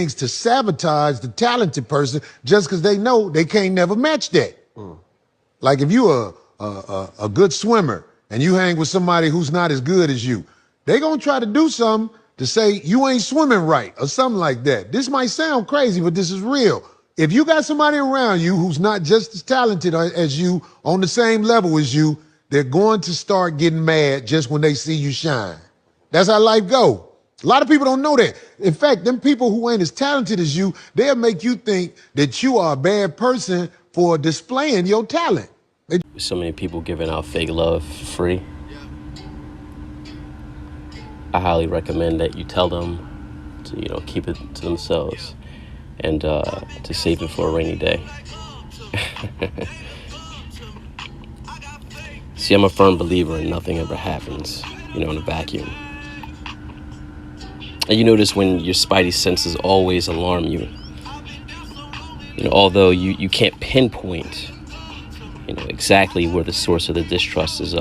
things to sabotage the talented person just because they know they can't never match that. Like if you are a good swimmer and you hang with somebody who's not as good as you, they gonna try to do something to say you ain't swimming right or something like that. This might sound crazy, but this is real. If you got somebody around you who's not just as talented as you, on the same level as you, they're going to start getting mad just when they see you shine. That's how life go. A lot of people don't know that. In fact, them people who ain't as talented as you, they'll make you think that you are a bad person for displaying your talent. So many people giving out fake love for free. I highly recommend that you tell them to, keep it to themselves and to save it for a rainy day. See, I'm a firm believer in nothing ever happens, in a vacuum. And you notice when your spidey senses always alarm you. Although you can't pinpoint, exactly where the source of the distrust is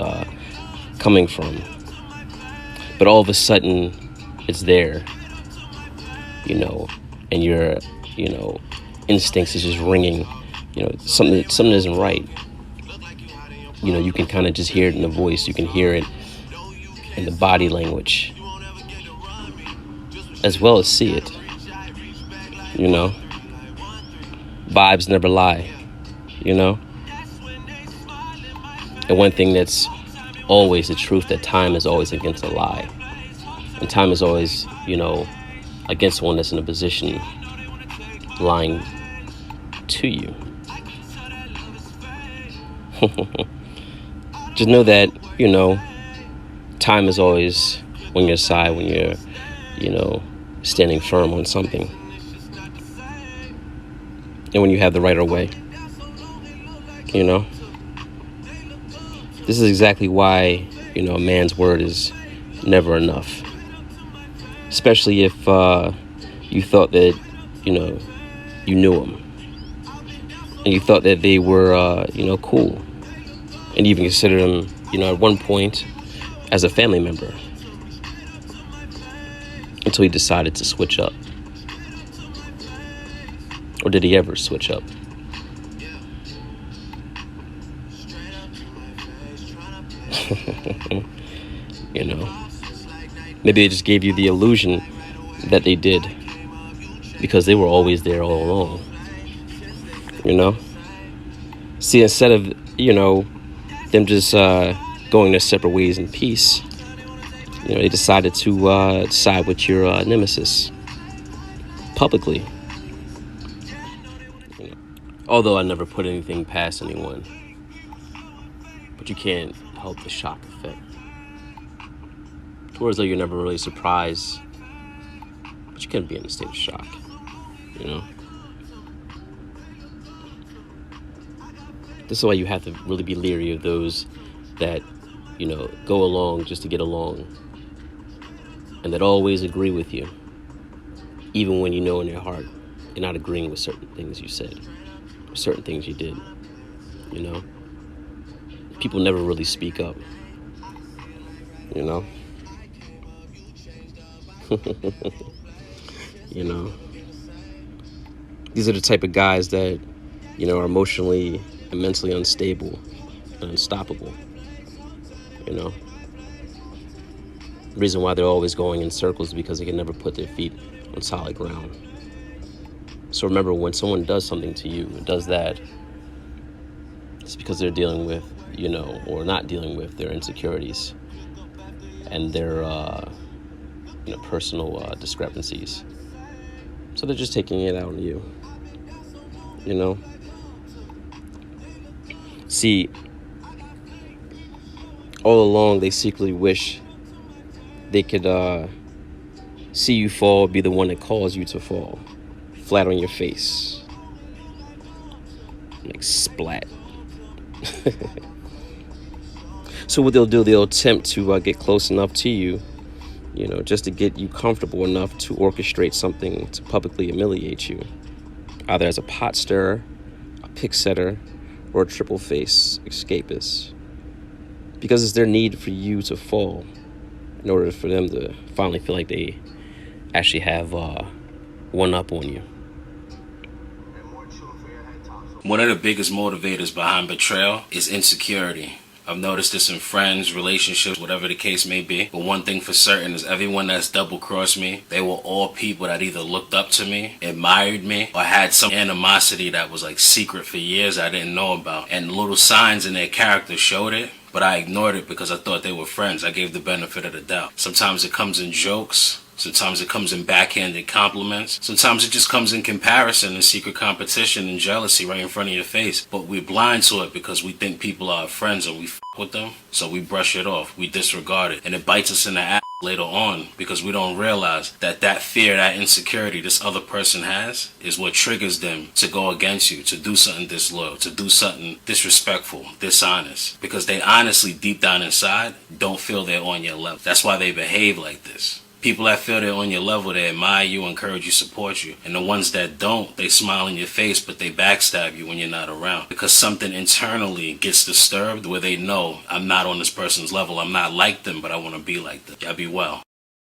coming from. But all of a sudden, it's there, and your, instincts is just ringing, something isn't right. You can kind of just hear it in the voice. You can hear it in the body language, as well as see it, Vibes never lie, And one thing that's always the truth, that time is always against a lie. And time is always, against one that's in a position lying to you. Just know that, time is always on your side when you're, standing firm on something. And when you have the right of way, This is exactly why, a man's word is never enough. Especially if you thought that, you knew them. And you thought that they were, cool. And even considered them, at one point as a family member. Until he decided to switch up. Or did he ever switch up? Maybe they just gave you the illusion that they did because they were always there all along. See, instead of them just going their separate ways in peace, they decided to side with your nemesis publicly. Although I never put anything past anyone, but you can't help the shock effect. Towards though you're never really surprised, but you can't be in a state of shock, This is why you have to really be leery of those that, go along just to get along, and that always agree with you, even when you know in your heart you're not agreeing with certain things you said, or certain things you did, People never really speak up, These are the type of guys that, are emotionally and mentally unstable and unstoppable, The reason why they're always going in circles is because they can never put their feet on solid ground. So remember, when someone does something to you, does that, it's because they're dealing with, or not dealing with their insecurities and their, personal discrepancies. So they're just taking it out on you, See, all along they secretly wish they could see you fall, be the one that caused you to fall, flat on your face, like splat. So what they'll do, they'll attempt to get close enough to you, just to get you comfortable enough to orchestrate something to publicly humiliate you, either as a pot stirrer, a pick setter, or a triple face escapist. Because it's their need for you to fall in order for them to finally feel like they actually have one up on you. One of the biggest motivators behind betrayal is insecurity. I've noticed this in friends, relationships, whatever the case may be. But one thing for certain is everyone that's double-crossed me, they were all people that either looked up to me, admired me, or had some animosity that was like secret for years I didn't know about. And little signs in their character showed it, but I ignored it because I thought they were friends. I gave the benefit of the doubt. Sometimes it comes in jokes. Sometimes it comes in backhanded compliments. Sometimes it just comes in comparison and secret competition and jealousy right in front of your face. But we're blind to it because we think people are our friends and we f with them. So we brush it off. We disregard it. And it bites us in the ass later on because we don't realize that that fear, that insecurity this other person has is what triggers them to go against you, to do something disloyal, to do something disrespectful, dishonest. Because they honestly, deep down inside, don't feel they're on your level. That's why they behave like this. People that feel they're on your level, they admire you, encourage you, support you. And the ones that don't, they smile in your face, but they backstab you when you're not around. Because something internally gets disturbed where they know, I'm not on this person's level. I'm not like them, but I want to be like them. Y'all be well.